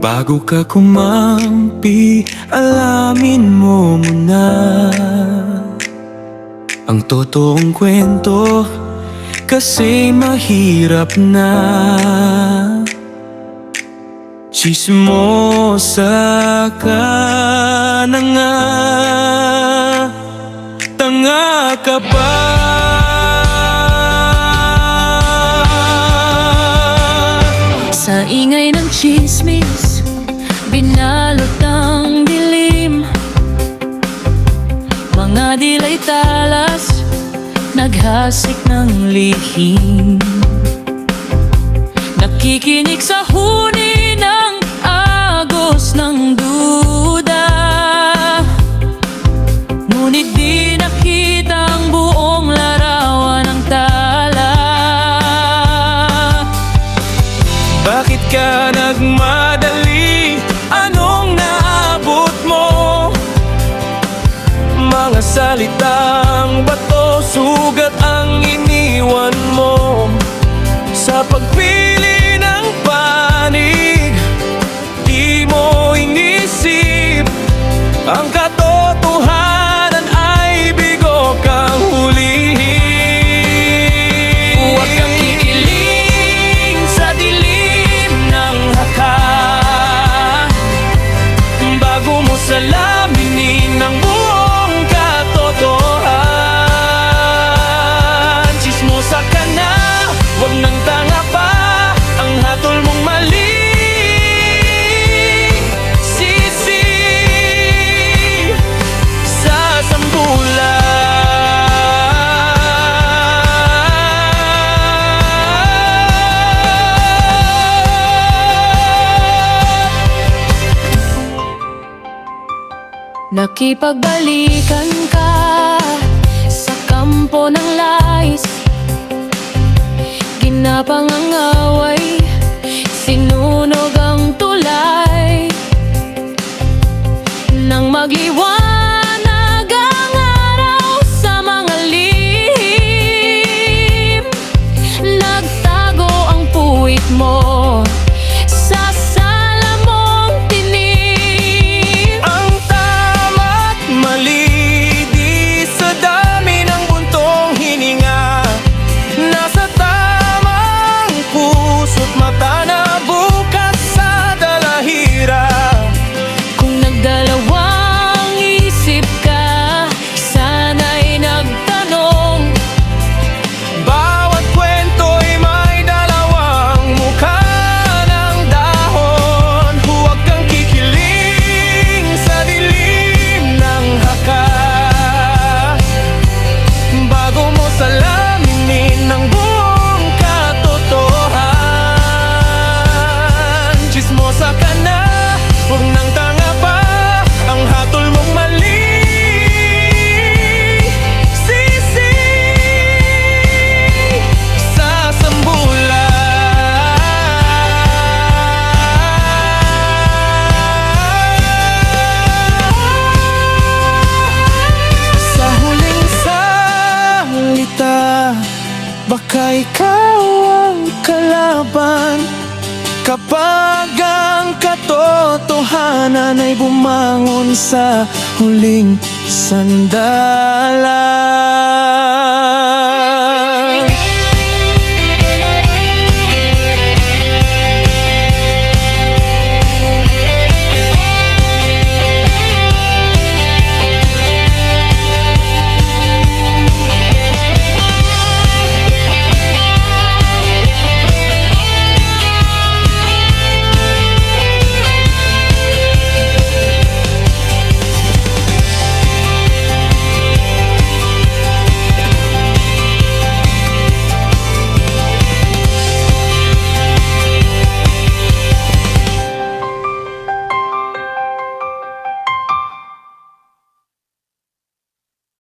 Bago ka kumampi, alamin mo muna ang totoong kwento, kasi mahirap na. Tsismosa ka na nga, tanga ka pa. Sa ingay ng tsismis, binalot ng dilim, mga dilay talas, naghasik ng lihim. Nakikinig sa huni ng agos ng duda, ngunit di nakita ang buong larawan ng tala. Bakit ka nagmadali? Anong naabot mo? Mga salitang bato, sugat ang iniwan mo. Sa pagpili ng panig, di mo inisip ang katotohanan ay bigo kang hulihin. Huwag kang kikiling sa dilim ng haka, bago mo salaminin ng buong katotohanan. Tsismosa ka na, huwag nang tanga pa, ang hatol mong mali. Sisi sa sambulan. Nakipagbalikan ka sa kampo ng lais, ginapang ang away, sinunog ang tulay. Nang magliwanag ang araw sa mga lihim, nagtago ang puwit mo sa sala mong tinim. Ang tama't mali, di sa dami ng buntong hininga, nasa tamang puso't mata na bukas sa dalahira. Kung nagdalawang isip ka, sana'y nagtanong, Bawat kwento'y may dalawang mukha ng dahon. Huwag kang kikiling sa dilim ng haka, bago mo salaminin ng buong katotohanan. Tsismosa ka na, huwag nang tanga pa, ang hatol mong mali. Sisi sa sambulan. Sa huling salita, baka ikaw ang kalaban, kapag ang katotohanan ay bumangon sa huling sandalan.